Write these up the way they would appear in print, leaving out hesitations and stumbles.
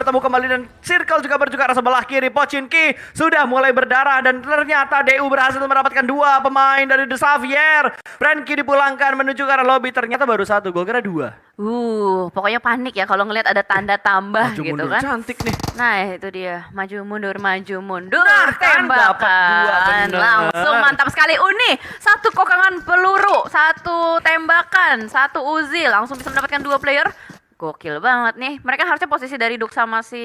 bertemu kembali dan circle juga bertukar sebelah kiri. Pochinki sudah mulai berdarah dan ternyata DU berhasil mendapatkan 2 pemain dari The Xavier. Frankie dipulangkan menuju ke arah lobby, ternyata baru 1 gol, kira 2. Pokoknya panik ya kalau ngelihat ada tanda tambah Maju gitu mundur, kan. cantik nih. Nah itu dia, maju mundur, Nah, kan dapat 2, tembakan. bener. Langsung mantap sekali Uni. 1 kokangan peluru, 1 tembakan, 1 Uzi, langsung bisa mendapatkan 2 player. Gokil banget nih. Mereka harusnya posisi dari Duk sama si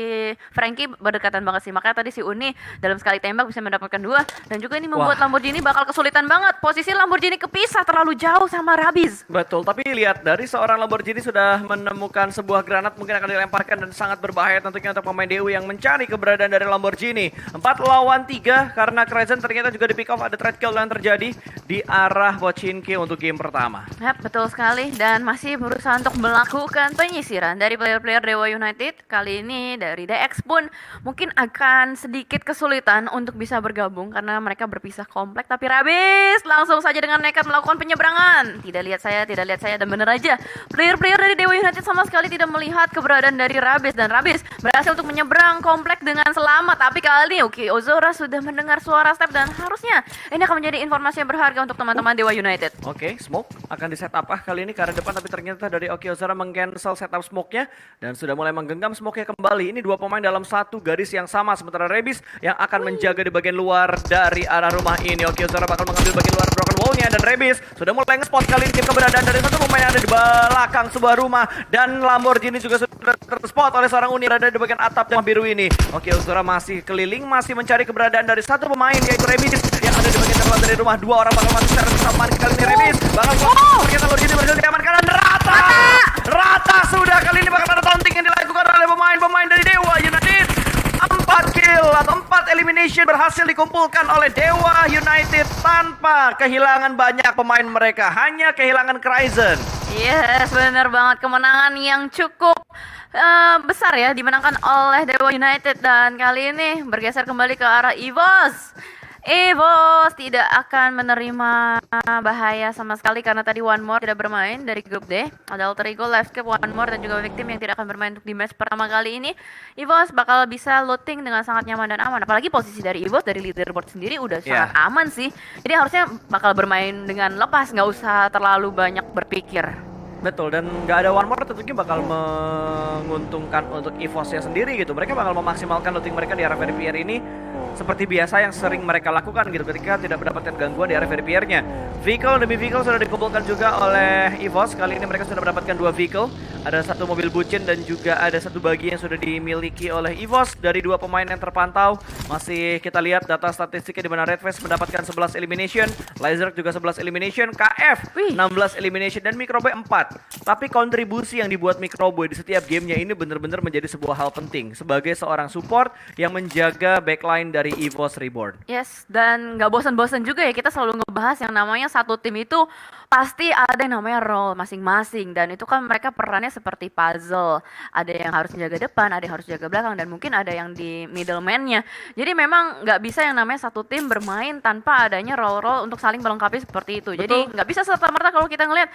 Frankie berdekatan banget sih. Makanya tadi si Uni dalam sekali tembak bisa mendapatkan 2. Dan juga ini membuat Lamborghini bakal kesulitan banget. Posisi Lamborghini kepisah terlalu jauh sama Rabbiz. Betul, tapi lihat dari seorang Lamborghini sudah menemukan sebuah granat mungkin akan dilemparkan dan sangat berbahaya tentunya untuk pemain DU yang mencari keberadaan dari Lamborghini. 4 lawan 3 karena Crescent ternyata juga di pick off, ada trade kill yang terjadi di arah Pochinki untuk game pertama. Yap, betul sekali. Dan masih berusaha untuk melakukan penyisiran dari player-player Dewa United. Kali ini dari DX pun mungkin akan sedikit kesulitan untuk bisa bergabung karena mereka berpisah komplek. Tapi Rabbiz langsung saja dengan nekat melakukan penyeberangan. Tidak lihat saya, dan bener aja player-player dari Dewa United sama sekali tidak melihat keberadaan dari Rabbiz. Dan Rabbiz berhasil untuk menyeberang komplek dengan selamat. Tapi kali ini Uki Ozora sudah mendengar suara step dan harusnya ini akan menjadi informasi yang berharga untuk teman-teman Dewa United. Oke, smoke akan di setup kali ini ke arah depan, tapi ternyata dari Oki Ozora meng-cancel setup smoke-nya dan sudah mulai menggenggam smoke-nya kembali. Ini 2 pemain dalam satu garis yang sama, sementara Rabbiz yang akan menjaga di bagian luar dari arah rumah ini. Oki Ozora bakal mengambil bagian luar broken wall-nya dan Rabbiz sudah mulai nge-spot kali ini keberadaan dari satu pemain yang ada di belakang sebuah rumah dan Lamborghini juga sudah terspot oleh seorang Uni berada di bagian atap yang biru ini. Oki Ozora masih keliling, masih mencari keberadaan dari satu pemain yaitu Rabbiz yang ada di bagian terluar dari rumah. 2 orang bakal mati secara bersamaan kali ini. Rabbiz bakal ternyata Lamborghini berhasil diamankan dan rata sudah kali ini bakal ada taunting yang dilakukan oleh pemain-pemain dari Dewa United. 4 kill atau 4 elimination berhasil dikumpulkan oleh Dewa United tanpa kehilangan banyak pemain mereka, hanya kehilangan Crescent. Yes, benar banget. Kemenangan yang cukup besar ya dimenangkan oleh Dewa United. Dan kali ini bergeser kembali ke arah EVOS. EVOS tidak akan menerima bahaya sama sekali karena tadi One More tidak bermain dari grup D. Ada Alter Ego, Life Cap, One More dan juga Victim yang tidak akan bermain untuk di match pertama kali ini. EVOS bakal bisa looting dengan sangat nyaman dan aman. Apalagi posisi dari EVOS dari leaderboard sendiri udah sangat aman sih. Jadi harusnya bakal bermain dengan lepas, nggak usah terlalu banyak berpikir. Betul, dan nggak ada One More tentunya bakal menguntungkan untuk EVOS-nya sendiri gitu. Mereka bakal memaksimalkan looting mereka di area Verifier ini seperti biasa yang sering mereka lakukan gitu ketika tidak mendapatkan gangguan di area Verifier-nya. Vehicle demi vehicle sudah dikumpulkan juga oleh EVOS. Kali ini mereka sudah mendapatkan 2 vehicle. Ada 1 mobil bucin dan juga ada 1 bagi yang sudah dimiliki oleh EVOS. Dari 2 pemain yang terpantau, masih kita lihat data statistiknya di mana Redface mendapatkan 11 elimination, Lazark juga 11 elimination, KF 16 elimination dan Microboy 4. Tapi kontribusi yang dibuat Microboy di setiap gamenya ini benar-benar menjadi sebuah hal penting sebagai seorang support yang menjaga backline dari EVOS Reborn. Yes, dan nggak bosan-bosan juga ya kita selalu ngebahas yang namanya satu tim itu pasti ada yang namanya role masing-masing dan itu kan mereka perannya seperti puzzle. Ada yang harus jaga depan, ada yang harus jaga belakang dan mungkin ada yang di middleman-nya. Jadi memang nggak bisa yang namanya satu tim bermain tanpa adanya role-role untuk saling melengkapi seperti itu. Betul. Jadi nggak bisa serta-merta kalau kita ngelihat,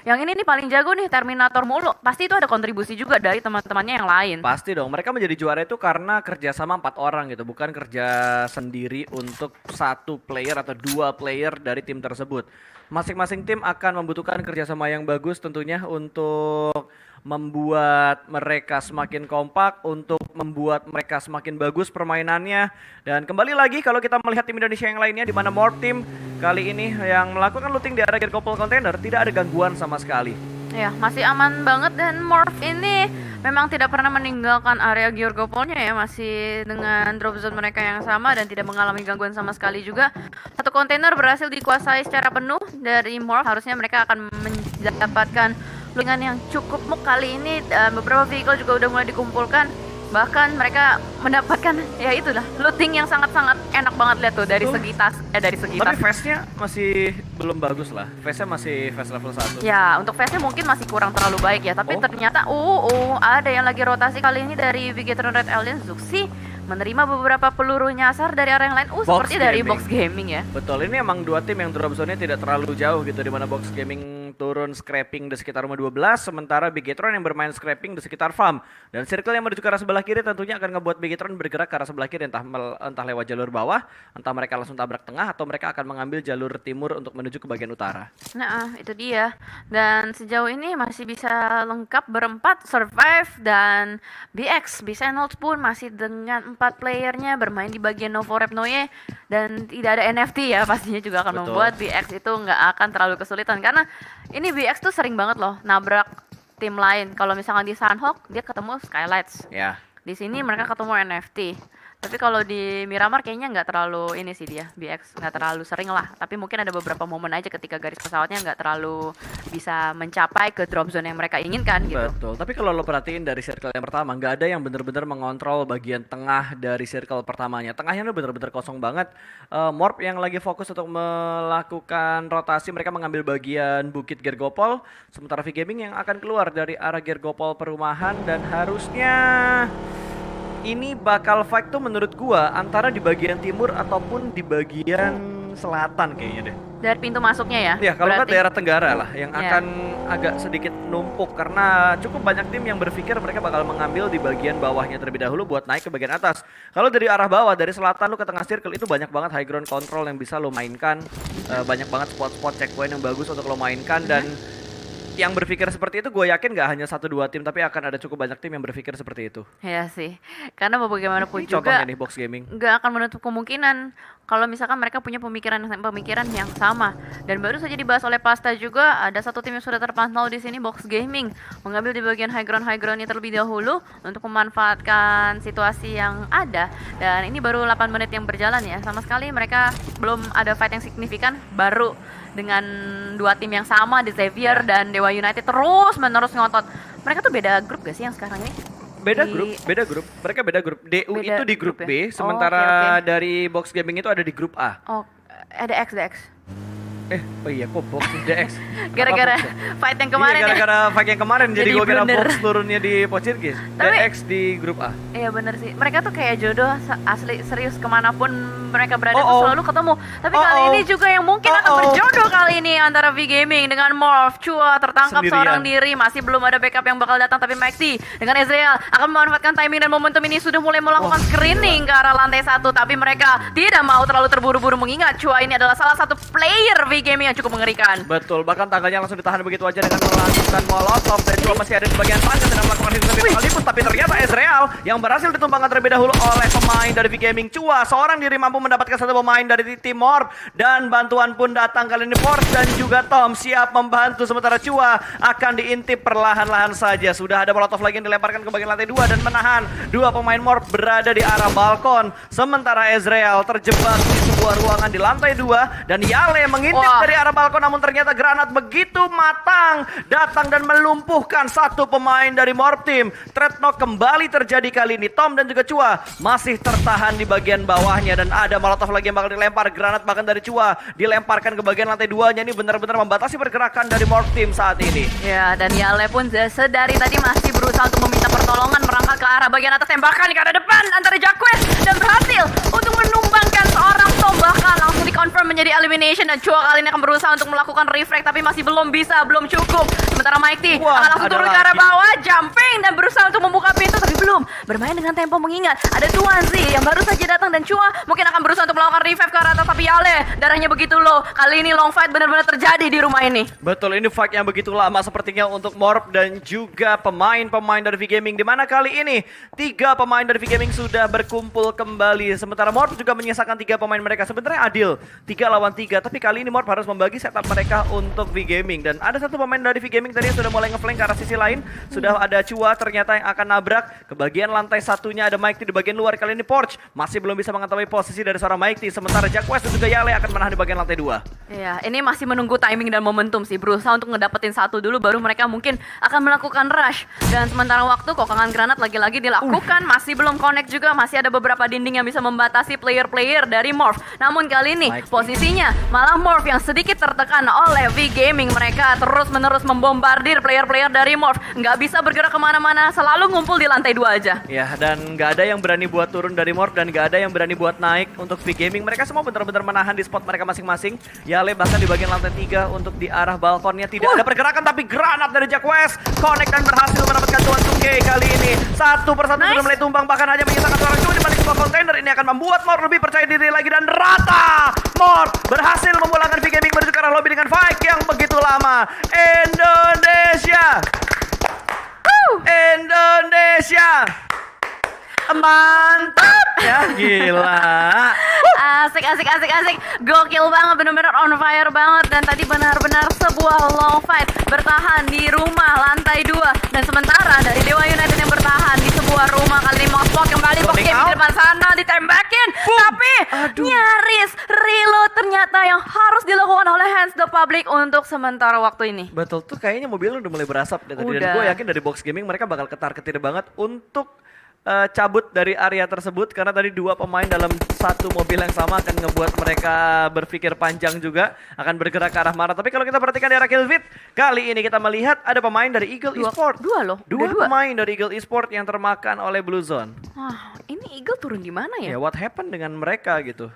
yang ini nih paling jago nih Terminator mulu. Pasti itu ada kontribusi juga dari teman-temannya yang lain. Pasti dong, mereka menjadi juara itu karena kerjasama 4 orang gitu, bukan kerja sendiri untuk 1 player atau 2 player dari tim tersebut. Masing-masing tim akan membutuhkan kerjasama yang bagus tentunya untuk membuat mereka semakin kompak, untuk membuat mereka semakin bagus permainannya. Dan kembali lagi kalau kita melihat tim Indonesia yang lainnya di mana Morph Team kali ini yang melakukan looting di area Gergopol Container tidak ada gangguan sama sekali. Ya, masih aman banget dan Morph ini memang tidak pernah meninggalkan area Georgopolnya ya, masih dengan drop zone mereka yang sama dan tidak mengalami gangguan sama sekali juga. 1 kontainer berhasil dikuasai secara penuh dari Morph, harusnya mereka akan mendapatkan lootingan yang cukup muk kali ini. Beberapa vehicle juga udah mulai dikumpulkan. Bahkan mereka mendapatkan ya itulah looting yang sangat-sangat enak banget lihat tuh dari segi tas dari segi tas. Tapi face-nya masih belum bagus lah. Face-nya masih face level 1. Ya, untuk face-nya mungkin masih kurang terlalu baik ya, tapi ternyata ada yang lagi rotasi kali ini dari Bigetron Red Alien. Zuxi menerima beberapa peluru nyasar dari arah yang lain. Seperti dari Box Gaming ya. Betul, ini emang 2 tim yang drop zone-nya tidak terlalu jauh gitu, di mana Box Gaming turun scraping di sekitar rumah 12, sementara Bigetron yang bermain scraping di sekitar farm. Dan circle yang menuju ke arah sebelah kiri tentunya akan ngebuat Bigetron bergerak ke arah sebelah kiri, entah lewat jalur bawah, entah mereka langsung tabrak tengah, atau mereka akan mengambil jalur timur untuk menuju ke bagian utara. Nah, itu dia. Dan sejauh ini masih bisa lengkap berempat survive, dan BX Bisenolds pun masih dengan 4 playernya bermain di bagian Novo Repnoye, dan tidak ada NFT ya, pastinya juga akan Betul. membuat BX itu nggak akan terlalu kesulitan, karena ini BX tuh sering banget loh nabrak tim lain. Kalau misalkan di Sunhawk dia ketemu Skylights, Ya. di sini mereka ketemu NFT. Tapi kalau di Miramar kayaknya nggak terlalu ini sih, dia BX nggak terlalu sering lah. Tapi mungkin ada beberapa momen aja ketika garis pesawatnya nggak terlalu bisa mencapai ke drop zone yang mereka inginkan gitu. Betul, tapi kalau lo perhatiin dari circle yang pertama, nggak ada yang bener-bener mengontrol bagian tengah dari circle pertamanya. Tengahnya lo bener-bener kosong banget. Morp yang lagi fokus untuk melakukan rotasi, mereka mengambil bagian Bukit Gergopol, sementara V-Gaming yang akan keluar dari arah Gergopol perumahan, dan harusnya ini bakal fight tuh menurut gua antara di bagian timur ataupun di bagian selatan kayaknya deh. Dari pintu masuknya ya? Ya, kalau nggak berarti? daerah tenggara lah yang Ya. akan agak sedikit numpuk, karena cukup banyak tim yang berpikir mereka bakal mengambil di bagian bawahnya terlebih dahulu buat naik ke bagian atas. Kalau dari arah bawah, dari selatan lu ke tengah circle itu banyak banget high ground control yang bisa lo mainkan. Banyak banget spot-spot checkpoint yang bagus untuk lo mainkan, dan yang berpikir seperti itu gue yakin nggak hanya 1-2 tim, tapi akan ada cukup banyak tim yang berpikir seperti itu. Iya sih, karena mau bagaimanapun Ini juga contohnya nih Box Gaming. nggak akan menutup kemungkinan kalau misalkan mereka punya pemikiran yang sama. Dan baru saja dibahas oleh Pasta juga, ada satu tim yang sudah terpantau di sini, Box Gaming, mengambil di bagian high groundnya terlebih dahulu untuk memanfaatkan situasi yang ada. Dan ini baru 8 menit yang berjalan ya, sama sekali mereka belum ada fight yang signifikan, baru dengan dua tim yang sama di Xavier dan Dewa United terus menerus ngotot. Mereka tuh beda grup gak sih yang sekarang ini? Beda Di- grup. Mereka beda grup. DU Beda itu di grup grup ya? B, sementara Oh, oke. dari Box Gaming itu ada di grup A. Oh, ada DX. Oh iya, kok Box DX? Gara-gara Apa Box ya? fight yang kemarin Iya, gara-gara fight yang kemarin jadi Jadi gue kira blunder. Box turunnya di Pocirkis. Tapi- DX di grup A. ya. Iya bener sih, mereka tuh kayak jodoh asli, serius, kemanapun mereka berada tuh Oh-oh. selalu ketemu. Tapi kali Oh-oh. ini juga yang mungkin akan Oh-oh. berjodoh kali ini antara V-Gaming dengan Morph. Chua tertangkap Sendirian. seorang diri, masih belum ada backup yang bakal datang, tapi Maxi dengan Ezreal akan memanfaatkan timing dan momentum ini, sudah mulai melakukan Wah, screening ke arah lantai 1, tapi mereka tidak mau terlalu terburu-buru, mengingat Chua ini adalah salah satu player V-Gaming yang cukup mengerikan. Betul, bahkan tangannya langsung ditahan begitu aja dengan melakukan molotov, dan Chua masih ada di bagian panjang sedang melakukan hit sekalipun, tapi ternyata Ezreal yang berhasil ditumbangkan terlebih dahulu oleh pemain dari V-Gaming. Chua seorang diri mampu mendapatkan satu pemain dari tim Morph, dan bantuan pun datang kali ini. Force dan juga Tom siap membantu, sementara Chua akan diintip perlahan-lahan saja. Sudah ada molotov lagi yang dilemparkan ke bagian lantai 2 dan menahan dua pemain Morph berada di arah balkon, sementara Ezreal terjebak di sebuah ruangan di lantai 2 dan Yale mengintip Wah. dari arah balkon, namun ternyata granat begitu matang datang dan melumpuhkan satu pemain dari Morph Team. Threat knock kembali terjadi kali ini. Tom dan juga Chua masih tertahan di bagian bawahnya, dan ada molotov lagi yang bakal dilempar. Granat bahkan dari Chua dilemparkan ke bagian lantai 2-nya. Ini benar-benar membatasi pergerakan dari Morph Team saat ini. Ya, dan Yale pun sedari tadi masih berusaha untuk meminta pertolongan, merangkak ke arah bagian atas, tembakan ke arah depan antara Jacquez, dan berhasil untuk menumbangkan seorang Tom, bahkan langsung dikonfirm menjadi elimination. Dan Chua kali ini akan berusaha untuk melakukan refrag, tapi masih belum bisa, belum cukup. Sementara Mighty Wah, akan langsung ada turun ke arah lagi. bawah, jumping dan berusaha untuk membuka pintu, tapi belum. Bermain dengan tempo, mengingat ada Tuanzi yang baru saja datang, dan Chua mungkin akan berusaha untuk melakukan revive ke arah atas, tapi Yale darahnya begitu low. Kali ini long fight benar-benar terjadi di rumah ini. Betul, ini fight yang begitu lama sepertinya untuk Morph dan juga pemain-pemain dari V-Gaming, di mana kali ini 3 pemain dari V-Gaming sudah berkumpul kembali, sementara Morph juga menyisakan 3 pemain mereka. Sebenarnya adil 3 lawan 3, tapi kali ini Morph harus membagi setup mereka untuk V-Gaming, dan ada satu pemain dari V-Gaming tadi yang sudah mulai ngeflank ke arah sisi lain. Sudah ada Chua ternyata yang akan nabrak ke bagian lantai satunya, ada Mighty di bagian luar. Kali ini Porch masih belum bisa mengetahui posisi dari seorang Mighty, sementara Jacquez dan juga Yale akan menahan di bagian lantai 2. Iya, ini masih menunggu timing dan momentum sih. Berusaha untuk ngedapetin satu dulu, baru mereka mungkin akan melakukan rush. Dan sementara waktu, kokangan granat lagi-lagi dilakukan. Masih belum connect juga, masih ada beberapa dinding yang bisa membatasi player-player dari Morph. Namun kali ini, Mighty. posisi posisinya malah Morph yang sedikit tertekan oleh V Gaming. Mereka terus-menerus membombardir player-player dari Morph. Nggak bisa bergerak kemana-mana, selalu ngumpul di lantai 2 aja. Ya, dan nggak ada yang berani buat turun dari Morph dan nggak ada yang berani buat naik untuk V Gaming. Mereka semua benar-benar menahan di spot mereka masing-masing. Yale bahkan di bagian lantai 3 untuk di arah balkonnya tidak ada pergerakan, tapi granat dari Jack West connect dan berhasil mendapatkan tuan Suke kali ini. Satu persatu sudah mulai tumbang, bahkan hanya menyisakan seorang cuma di balik sebuah kontainer. Ini akan membuat Morph lebih percaya diri lagi dan rata. Morph berhasil memulangkan V Gaming menuju ke arah lobby dengan fight yang begitu lama. Indonesia! Indonesia! Mantap! Ya gila. Asik. Gokil banget, bener-bener on fire banget. Dan tadi benar-benar sebuah long fight. Bertahan di rumah lantai 2. Dan sementara dari Dewa United yang bertahan di sebuah rumah. Kali ini mau spot kembali Box Game di depan sana, ditembakin. Tapi nyaris reload ternyata yang harus dilakukan oleh Hands the Public untuk sementara waktu ini. Betul tuh, kayaknya mobilnya udah mulai berasap dari tadi. Dan gue yakin dari Box Gaming mereka bakal ketar-ketir banget untuk cabut dari area tersebut, karena tadi dua pemain dalam satu mobil yang sama akan ngebuat mereka berpikir panjang juga, akan bergerak ke arah mana. Tapi kalau kita perhatikan di arah Killfit, kali ini kita melihat ada pemain dari Eagle Esport. Dua Pemain dari Eagle Esport yang termakan oleh Blue Zone. Wah, ini Eagle turun di mana ya? Ya, what happened dengan mereka gitu?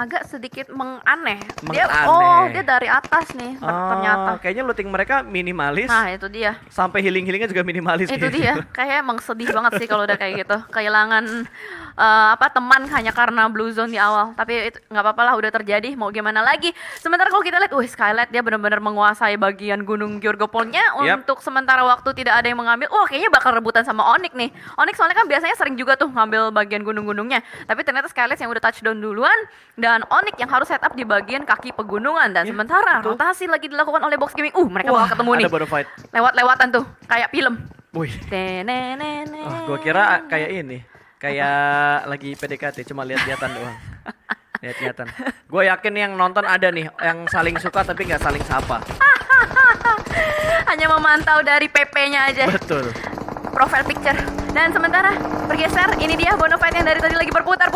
Agak sedikit menganeh. Menganeh. Dia dari atas nih ternyata. Kayaknya looting mereka minimalis. Nah, itu dia. Sampai healing-healingnya juga minimalis. Itu kayaknya. dia. Kayak emang sedih banget sih kalau udah kayak gitu. Kehilangan teman hanya karena Blue Zone di awal. Tapi itu nggak apa-apa lah, udah terjadi. Mau gimana lagi? Sementara kalau kita lihat, Skylight dia benar-benar menguasai bagian gunung Georgopolnya. Untuk sementara waktu tidak ada yang mengambil. Kayaknya bakal rebutan sama Onyx nih. Onyx soalnya kan biasanya sering juga tuh ngambil bagian gunung-gunungnya. Tapi ternyata Skylight yang udah touchdown duluan. Dan Onyx yang harus setup di bagian kaki pegunungan. Dan sementara rotasi lagi dilakukan oleh Box Gaming. Mereka bakal ketemu nih. Ada fight. Lewat-lewatan tuh, kayak film. Wih. Gua kira kayak ini. Kayak lagi PDKT, cuma lihat-lihatan doang. Lihat-lihatan. Gue yakin yang nonton ada nih, yang saling suka tapi nggak saling sapa. Hanya memantau dari PP-nya aja. Betul. Profile picture. Dan sementara bergeser, ini dia Bonafide yang dari tadi lagi berputar.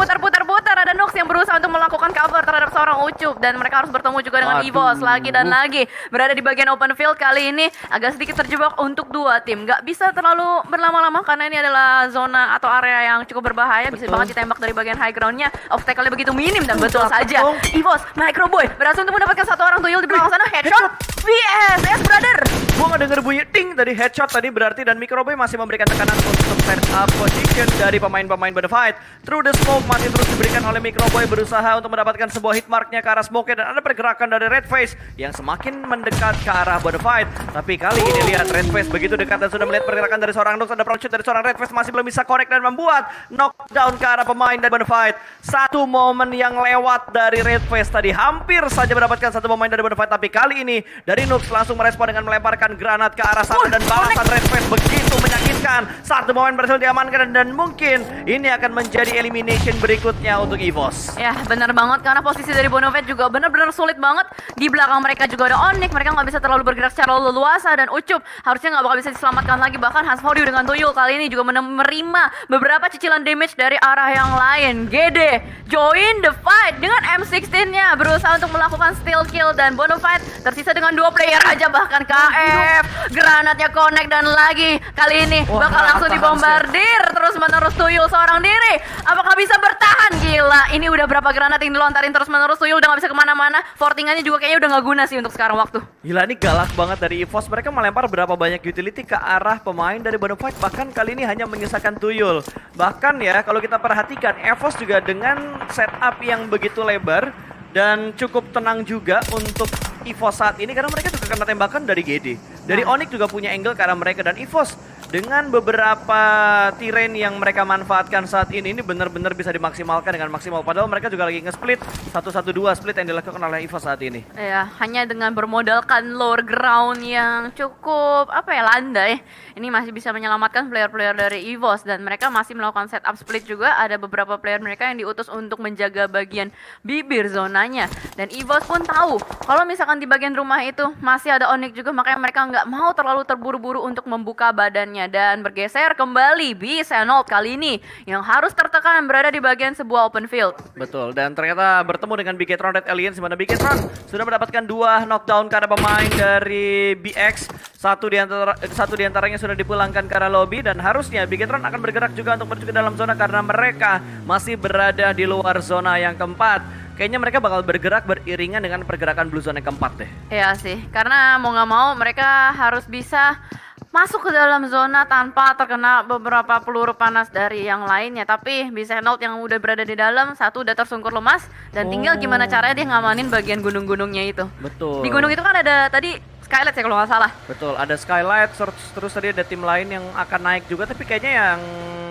Ada Nox yang berusaha untuk melakukan cover terhadap seorang Ucup. Dan mereka harus bertemu juga dengan EVOS lagi dan lagi. Berada di bagian open field kali ini agak sedikit terjebak untuk dua tim. Gak bisa terlalu berlama-lama karena ini adalah zona atau area yang cukup berbahaya. Bisa banget ditembak dari bagian high ground-nya. Obstacle-nya begitu minim dan betul saja. EVOS, Microboy berhasil untuk mendapatkan satu orang tuyul di belakang sana. Headshot. VS brother. Gue gak denger bunyi ting dari headshot tadi berarti, dan Microboy masih memberikan tekanan untuk set up position dari pemain-pemain Bonafide. Through the smoke masih terus diberikan oleh Microboy, berusaha untuk mendapatkan sebuah hit marknya ke arah smoke, dan ada pergerakan dari Redface yang semakin mendekat ke arah Bonafide. Tapi kali ini lihat Redface begitu dekat dan sudah melihat pergerakan dari seorang Nox. Ada front shoot dari seorang Redface, masih belum bisa connect dan membuat knockdown ke arah pemain dari Bonafide. Satu momen yang lewat dari Redface tadi, hampir saja mendapatkan satu pemain dari Bonafide, tapi kali ini dari Nox langsung merespon dengan melemparkan granat ke arah sana, dan balasan Redface begitu menyakitkan. Satu pemain berhasil diamankan, dan mungkin ini akan menjadi elimination berikutnya untuk EVOS. Ya benar banget, karena posisi dari Bonafide juga benar-benar sulit banget. Di belakang mereka juga ada Onyx, mereka nggak bisa terlalu bergerak secara leluasa, dan Ucup harusnya nggak bakal bisa diselamatkan lagi. Bahkan Hans Foryu dengan tuyul kali ini juga menerima beberapa cicilan damage dari arah yang lain. GD join the fight dengan M16-nya, berusaha untuk melakukan steal kill, dan Bonafide tersisa dengan 2 player aja. Bahkan KF granatnya connect, dan lagi kali ini bakal langsung dibombardir terus-menerus tuyul seorang diri. Apakah bisa bertahan? Gila, ini udah berapa granat yang dilontarin terus-menerus, tuyul udah gak bisa kemana-mana. Fortingannya juga kayaknya udah gak guna sih untuk sekarang waktu. Gila, ini galak banget dari EVOS. Mereka melempar berapa banyak utility ke arah pemain dari Bonafide, bahkan kali ini hanya menyisakan tuyul. Bahkan ya, kalau kita perhatikan, EVOS juga dengan setup yang begitu lebar dan cukup tenang juga untuk EVOS saat ini, karena mereka juga kena tembakan dari GD. Dari Onyx juga punya angle ke arah mereka, dan EVOS dengan beberapa terrain yang mereka manfaatkan saat ini benar-benar bisa dimaksimalkan dengan maksimal. Padahal mereka juga lagi nge-split 1-1-2 split yang dilakukan oleh EVOS saat ini. Ya, hanya dengan bermodalkan lower ground yang cukup landai, ini masih bisa menyelamatkan player-player dari EVOS, dan mereka masih melakukan setup split juga. Ada beberapa player mereka yang diutus untuk menjaga bagian bibir zonanya, dan EVOS pun tahu kalau misalkan di bagian rumah itu masih ada Onyx juga, makanya mereka nggak mau terlalu terburu-buru untuk membuka badannya. semuanya. Dan bergeser kembali Xenold kali ini yang harus tertekan berada di bagian sebuah open field. Betul, dan ternyata bertemu dengan Bigetron Red Aliens, di mana Bigetron sudah mendapatkan 2 knockdown karena pemain dari BX. Satu diantaranya sudah dipulangkan ke arah lobby, dan harusnya Bigetron akan bergerak juga untuk menuju ke dalam zona karena mereka masih berada di luar zona yang keempat. Kayaknya mereka bakal bergerak beriringan dengan pergerakan Blue Zone yang keempat deh. Iya sih, karena mau nggak mau mereka harus bisa masuk ke dalam zona tanpa terkena beberapa peluru panas dari yang lainnya. Tapi Xenold yang udah berada di dalam, satu udah tersungkur lemas, dan tinggal gimana caranya dia ngamanin bagian gunung-gunungnya itu. Betul. Di gunung itu kan ada tadi Skylight ya kalau nggak salah. Betul, ada Skylight, terus tadi ada tim lain yang akan naik juga, tapi kayaknya yang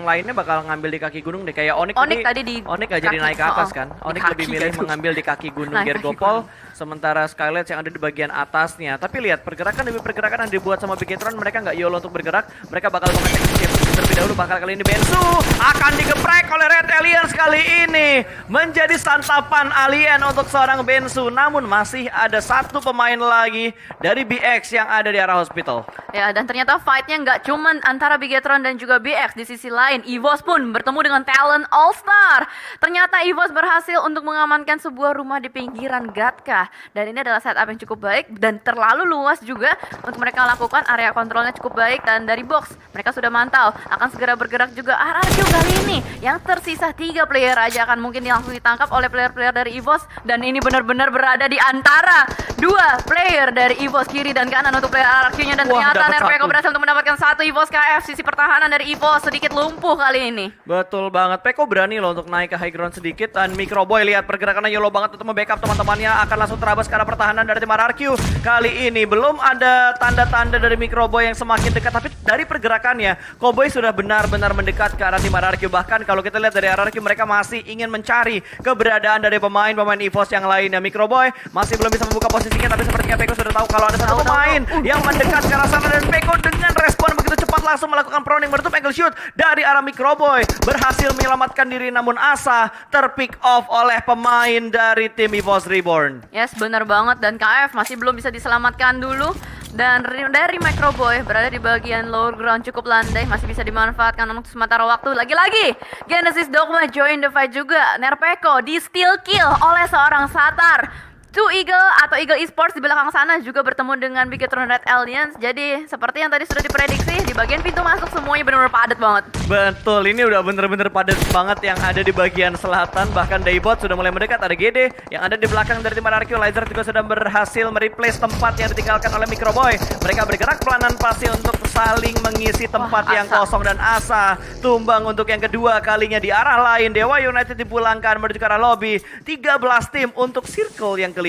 lainnya bakal ngambil di kaki gunung deh. Kayak Onyx tadi di Onyx gak jadi naik ke atas kan. Onyx lebih milih mengambil di kaki gunung Gergopol, sementara Skylight yang ada di bagian atasnya. Tapi lihat pergerakan demi pergerakan yang dibuat sama Bigetron, mereka nggak YOLO untuk bergerak. Mereka bakal mengecek terlebih dahulu. Bakal kali ini Bensu akan digeprek oleh Red Aliens kali ini, menjadi santapan alien untuk seorang Bensu. Namun masih ada satu pemain lagi dari BX yang ada di arah hospital. Ya, dan ternyata fightnya nggak cuman antara Bigetron dan juga BX. Di sisi lain, EVOS pun bertemu dengan Talent All Star. Ternyata EVOS berhasil untuk mengamankan sebuah rumah di pinggiran Gatka. Dan ini adalah setup yang cukup baik dan terlalu luas juga untuk mereka lakukan. Area kontrolnya cukup baik, dan dari box mereka sudah mantau. Akan segera bergerak juga RRQ kali ini. Yang tersisa 3 player aja akan mungkin langsung ditangkap oleh player-player dari EVOS. Dan ini benar-benar berada di antara 2 player dari EVOS, kiri dan kanan untuk player RRQ-nya. Dan ternyata Nerpeko berhasil untuk mendapatkan 1 EVOS KF. Sisi pertahanan dari EVOS sedikit lumpuh kali ini. Betul banget, Peko berani loh untuk naik ke high ground sedikit. Dan Microboy lihat pergerakannya YOLO banget untuk membackup teman-temannya. Akan langsung terabas ke arah pertahanan dari tim RRQ. Kali ini belum ada tanda-tanda dari Microboy yang semakin dekat, tapi dari pergerakannya Cowboy sudah benar-benar mendekat ke arah tim RRQ. Bahkan kalau kita lihat dari RRQ, mereka masih ingin mencari keberadaan dari pemain-pemain EVOS yang lainnya. Microboy masih belum bisa membuka posisinya, tapi sepertinya Peko sudah tahu kalau ada satu pemain yang mendekat ke arah sana. Dan Peko dengan respon begitu cepat langsung melakukan proning, menutup angle shoot dari arah Microboy, berhasil menyelamatkan diri, namun asa terpick off oleh pemain dari tim EVOS Reborn. Yes, benar banget, dan KF masih belum bisa diselamatkan dulu. Dan dari Microboy berada di bagian lower ground cukup landai, masih bisa dimanfaatkan untuk sementara waktu. Lagi-lagi Genesis Dogma join the fight juga. Nerpeko di steal kill oleh seorang Satar. Two Eagle atau Eagle Esports di belakang sana juga bertemu dengan Bigetron Red Aliens. Jadi seperti yang tadi sudah diprediksi, di bagian pintu masuk semuanya benar-benar padat banget. Betul, ini udah bener-bener padat banget yang ada di bagian selatan. Bahkan Daybot sudah mulai mendekat, ada GD yang ada di belakang dari tim RRQ. Laser juga sudah berhasil mereplace tempat yang ditinggalkan oleh Microboy. Mereka bergerak pelanan pasti untuk saling mengisi tempat yang kosong, dan Asa tumbang untuk yang kedua kalinya di arah lain. Dewa United dipulangkan menuju ke arah lobby. 13 tim untuk circle yang kelima.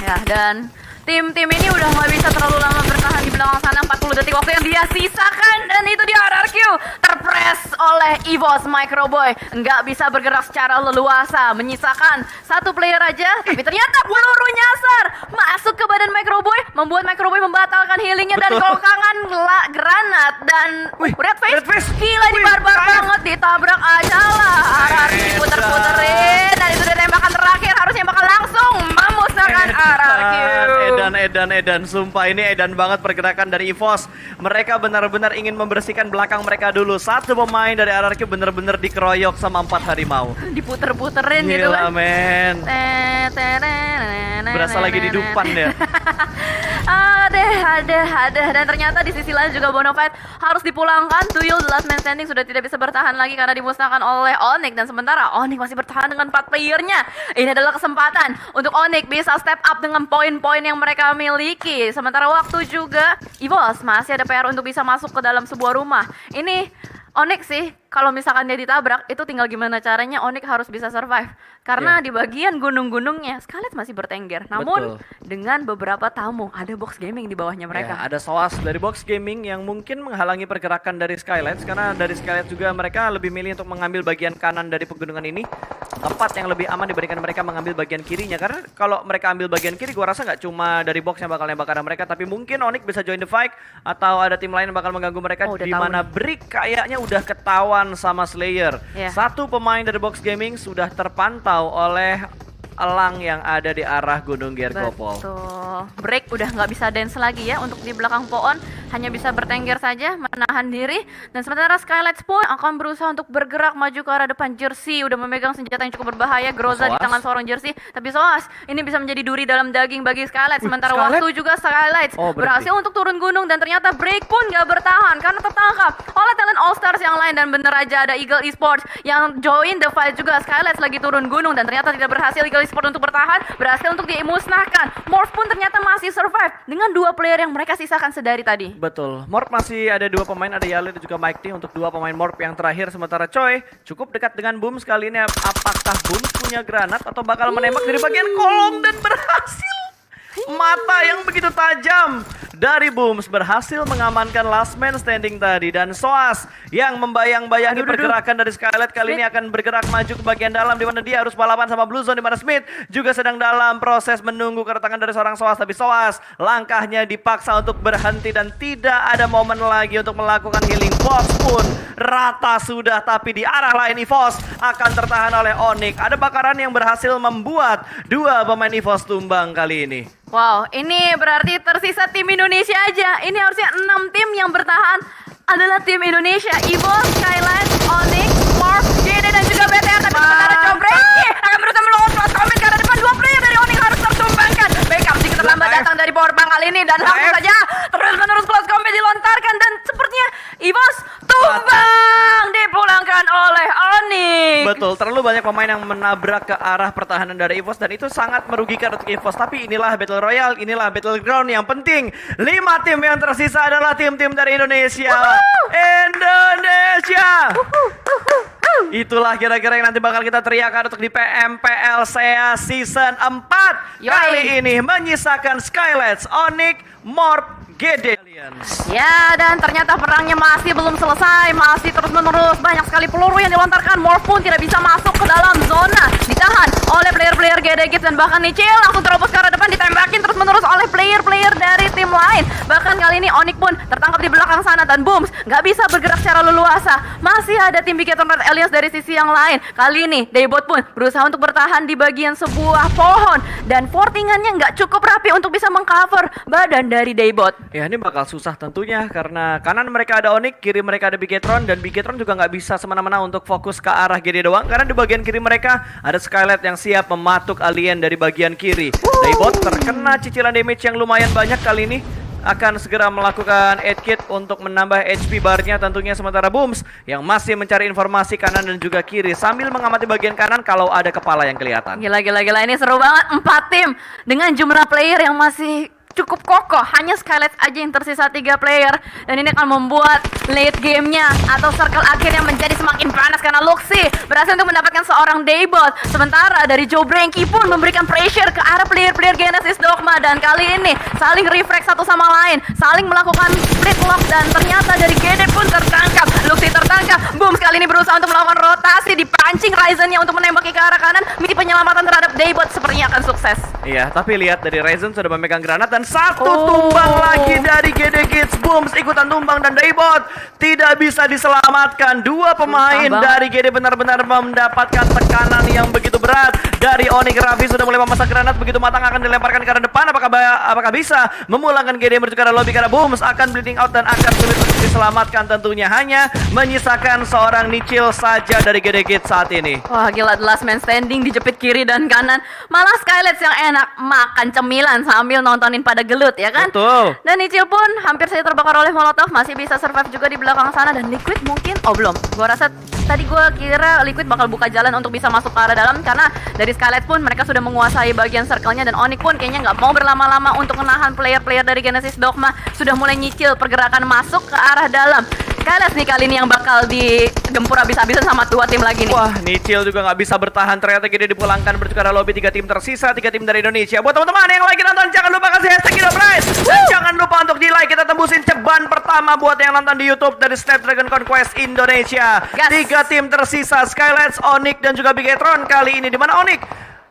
Ya, dan tim-tim ini udah nggak bisa terlalu lama bertahan di belakang sana. 40 detik waktu yang dia sisakan, dan itu dia RRQ terpres oleh EVOS. Microboy nggak bisa bergerak secara leluasa, menyisakan 1 player aja, tapi ternyata peluru nyasar masuk ke badan Microboy, membuat Microboy membatalkan healingnya dan golkangan granat. Dan Red Face gila, dibarbar banget, ditabrak aja lah. RRQ diputer-puterin, dan itu dia tembakan terakhir, harusnya bakal langsung memusnahkan RRQ. Edan, sumpah ini edan banget pergerakan dari EVOS. Mereka benar-benar ingin membersihkan belakang mereka dulu. 1 pemain dari RRQ benar-benar dikeroyok sama 4 harimau. Diputer-puterin gitu gila, kan. men. Berasa lagi di Dupan ya. Ada. Dan ternyata di sisi lain juga Bonafide harus dipulangkan. Tuyul The Last Man Standing sudah tidak bisa bertahan lagi karena dimusnahkan oleh Onyx. Dan sementara Onyx masih bertahan dengan 4 playernya. Ini adalah kesempatan untuk Onyx bisa step up dengan poin-poin yang mereka miliki. Sementara waktu juga EVOS masih ada PR untuk bisa masuk ke dalam sebuah rumah. Ini Onyx sih, kalau misalkan dia ditabrak, itu tinggal gimana caranya Onyx harus bisa survive. Karena di bagian gunung-gunungnya, Scarlet masih bertengger. Namun, dengan beberapa tamu, ada Box Gaming di bawahnya mereka. Ada SOAS dari Box Gaming yang mungkin menghalangi pergerakan dari Skylights. Karena dari Skylights juga mereka lebih milih untuk mengambil bagian kanan dari pegunungan ini. Tempat yang lebih aman dibandingkan mereka mengambil bagian kirinya. Karena kalau mereka ambil bagian kiri, gua rasa nggak cuma dari Box yang bakal nembak arah mereka. Tapi mungkin Onyx bisa join the fight. Atau ada tim lain yang bakal mengganggu mereka. Di mana Brick kayaknya udah ketahuan sama Slayer. 1 pemain dari Box Gaming sudah terpantau oleh elang yang ada di arah Gunung Gergopol. Betul. Break udah nggak bisa dance lagi ya untuk di belakang pohon. hanya bisa bertengger saja, menahan diri. Dan sementara Skylights pun akan berusaha untuk bergerak maju ke arah depan. Jersey udah memegang senjata yang cukup berbahaya, Groza di tangan seorang Jersey. Tapi Soas, ini bisa menjadi duri dalam daging bagi Skylights. Sementara waktu juga Skylights berhasil untuk turun gunung dan ternyata break pun gak bertahan karena tertangkap oleh talent All Stars yang lain. Dan bener aja ada Eagle Esports yang join the fight juga. Skylights lagi turun gunung dan ternyata tidak berhasil Eagle Esports untuk bertahan, berhasil untuk dimusnahkan. Morph pun ternyata masih survive dengan 2 player yang mereka sisakan sedari tadi. Betul, Morph masih ada 2 pemain, ada Yali dan juga Mike T untuk 2 pemain Morph yang terakhir. Sementara Choi cukup dekat dengan Booms kali ini. Apakah Booms punya granat atau bakal menembak dari bagian kolong dan berhasil? Mata yang begitu tajam dari Booms berhasil mengamankan last man standing tadi. Dan Soas yang membayang-bayangi pergerakan dari Skylight kali ini akan bergerak maju ke bagian dalam, di mana dia harus balapan sama Blue Zone, di mana Smith juga sedang dalam proses menunggu kedatangan dari seorang Soas. Tapi Soas langkahnya dipaksa untuk berhenti dan tidak ada momen lagi untuk melakukan healing. Box pun rata sudah, tapi di arah lain EVOS akan tertahan oleh Onyx. Ada bakaran yang berhasil membuat 2 pemain EVOS tumbang kali ini. Wow, ini berarti tersisa tim Indonesia aja. Ini harusnya 6 tim yang bertahan adalah tim Indonesia. EVOS, Skylight, Onyx, Morph, JD dan juga BTR. Tapi sementara Jobreki akan berusaha melakukan cross combat karena depan 2 player dari Onyx harus tertumbangkan. Backup sedikit terlambat datang dari powerbank kali ini dan langsung saja terus-menerus cross combat dilontarkan dan sepertinya EVOS tumbang dipulangkan oleh Onyx. Betul, terlalu banyak pemain yang menabrak ke arah pertahanan dari EVOS dan itu sangat merugikan untuk EVOS. Tapi inilah Battle Royale, inilah Battleground yang penting. 5 tim yang tersisa adalah tim-tim dari Indonesia. Indonesia. Itulah kira-kira yang nanti bakal kita teriakan untuk di PMPL SEA Season 4. Kali ini menyisakan Skylights, Onyx, Morph, GD. Ya, dan ternyata perangnya masih belum selesai, masih terus-menerus. Banyak sekali peluru yang dilontarkan. Morph pun tidak bisa masuk ke dalam zona. Ditahan oleh player-player GD Kids dan bahkan Nichil langsung terobos ke arah depan, ditembakin terus-menerus oleh player-player dari tim lain. Bahkan kali ini Onyx pun tertangkap di belakang sana dan Booms nggak bisa bergerak secara leluasa. Masih ada tim Bigetron Red Alliance dari sisi yang lain. Kali ini Daybot pun berusaha untuk bertahan di bagian sebuah pohon dan fortingannya nggak cukup rapi untuk bisa mengcover badan dari Daybot. Ya, ini bakal susah tentunya karena kanan mereka ada Onyx, kiri mereka ada Bigetron, dan Bigetron juga nggak bisa semena-mena untuk fokus ke arah GD doang karena di bagian kiri mereka ada Skylight yang siap mematuk alien dari bagian kiri. Daybot terkena cicilan damage yang lumayan banyak kali ini, akan segera melakukan aid kit untuk menambah HP barnya tentunya. Sementara Booms yang masih mencari informasi kanan dan juga kiri sambil mengamati bagian kanan kalau ada kepala yang kelihatan. Gila, ini seru banget. 4 tim dengan jumlah player yang masih cukup kokoh. Hanya Skylights aja yang tersisa 3 player. Dan ini akan membuat late gamenya atau circle akhirnya menjadi semakin panas karena Luxi berhasil untuk mendapatkan seorang Daybot. Sementara dari Jobreki pun memberikan pressure ke arah player-player Genesis Dogma. Dan kali ini saling refract satu sama lain, saling melakukan split lock dan ternyata dari GD pun tertangkap. Luxi tertangkap. Boom kali ini berusaha untuk melakukan rotasi, dipancing Ryzen-nya untuk menembaki ke arah kanan. Misi penyelamatan terhadap Daybot sepertinya akan sukses. Iya, tapi lihat dari Ryzen sudah memegang granat dan satu tumbang lagi dari GD Kids. Booms ikutan tumbang dan Daybot tidak bisa diselamatkan. 2 pemain dari GD benar-benar mendapatkan tekanan yang begitu berat dari Onyx. Raffi sudah mulai memasang granat begitu matang, akan dilemparkan ke arah depan. Apakah bisa memulangkan GD menuju ke arah lobby karena Booms akan bleeding out dan akan sulit untuk diselamatkan tentunya. Hanya menyisakan seorang Nichil saja dari GD Kids saat ini. Wah gila, the last man standing dijepit kiri dan kanan. Malah Skylights yang enak makan cemilan sambil nontonin pada gelut ya kan. Betul. Dan Nichil pun hampir saja terbakar oleh Molotov, masih bisa survive juga di belakang sana. Dan Liquid mungkin, oh belum. Gua rasa tadi gua kira Liquid bakal buka jalan untuk bisa masuk ke arah dalam karena dari Skylights pun mereka sudah menguasai bagian circle-nya. Dan Onyx pun kayaknya nggak mau berlama-lama untuk menahan player-player dari Genesis Dogma. Sudah mulai nyicil pergerakan masuk ke arah dalam. Skylights nih kali ini yang bakal digempur habis-habisan sama 2 tim lagi nih. Wah, Nichil juga nggak bisa bertahan. Ternyata GD dipulangkan menuju ke arah lobby. 3 tim tersisa, 3 tim dari Indonesia. Buat teman-teman yang lagi nonton, jangan lupa kasih hashtag Prize. Dan jangan lupa untuk di like. Kita tembusin ceban pertama buat yang nonton di YouTube dari Snapdragon Conquest Indonesia. 3 tim tersisa, Skylights, Onyx dan juga Bigetron kali ini, di mana Onyx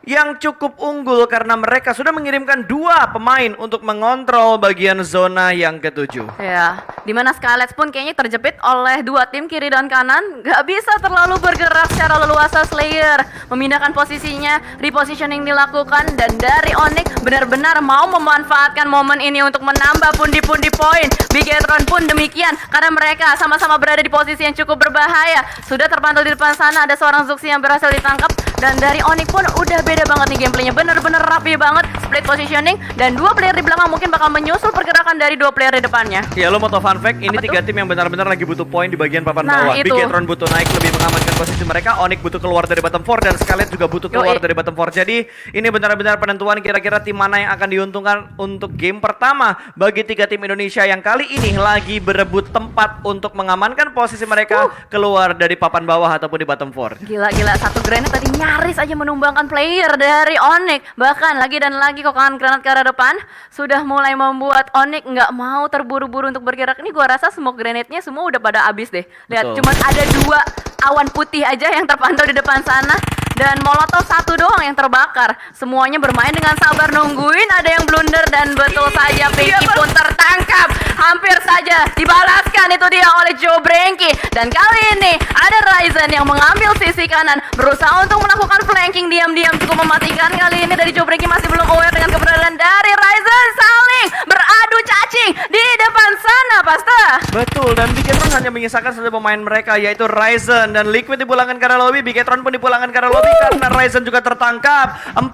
yang cukup unggul karena mereka sudah mengirimkan 2 pemain untuk mengontrol bagian zona yang ke-7. Ya, dimana Scarlett pun kayaknya terjepit oleh 2 tim kiri dan kanan. Gak bisa terlalu bergerak secara leluasa. Slayer memindahkan posisinya, repositioning dilakukan, dan dari Onyx benar-benar mau memanfaatkan momen ini untuk menambah pundi-pundi poin. Bigetron pun demikian, karena mereka sama-sama berada di posisi yang cukup berbahaya. Sudah terpantau di depan sana ada seorang Zuxi yang berhasil ditangkap, dan dari Onyx pun udah beda banget nih gameplaynya, bener-bener rapi banget, split positioning, dan 2 player di belakang mungkin bakal menyusul pergerakan dari 2 player di depannya. Ya, lo mau tau fun fact, ini Apa 3 tim yang benar-benar lagi butuh poin di bagian papan Nah, bawah. itu. Bigetron butuh naik lebih mengamankan posisi mereka, Onyx butuh keluar dari bottom 4, dan Scarlett juga butuh keluar dari bottom 4. Jadi ini benar-benar penentuan kira-kira tim mana yang akan diuntungkan untuk game pertama bagi 3 tim Indonesia yang kali ini lagi berebut tempat untuk mengamankan posisi mereka keluar dari papan bawah ataupun di bottom 4. Gila, satu granat tadi nyaris aja menumbangkan player dari Onyx. Bahkan lagi dan lagi kokangan granat ke arah depan sudah mulai membuat Onyx nggak mau terburu-buru untuk bergerak. Ini gua rasa smoke granatnya semua udah pada habis deh. Lihat, Betul. cuman ada 2 awan putih aja yang terpantau di depan sana. Dan molotov 1 doang yang terbakar. Semuanya bermain dengan sabar nungguin ada yang blunder, dan betul saja Pinky pun tertangkap. Hampir saja dibalaskan itu dia oleh Joe Branky. Dan kali ini ada Ryzen yang mengambil sisi kanan, berusaha untuk melakukan flanking diam-diam, cukup mematikan. Kali ini dari Joe Branky masih belum aware dengan keberadaan dari Ryzen. Saling beradu cacing di depan sana, Pasta. Betul, dan Bigetron hanya menyisakan 1 pemain mereka, yaitu Ryzen, dan Liquid dipulangkan ke arah lobby. Bigetron pun dipulangkan ke arah lobby karena Ryzen juga tertangkap. 4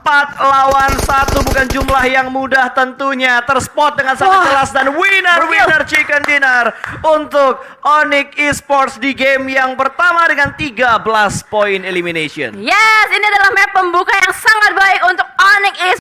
lawan 1 bukan jumlah yang mudah tentunya. Terspot dengan sangat jelas, dan winner chicken dinner untuk Onyx Esports di game yang pertama dengan 13 poin elimination. Yes, ini adalah map pembuka yang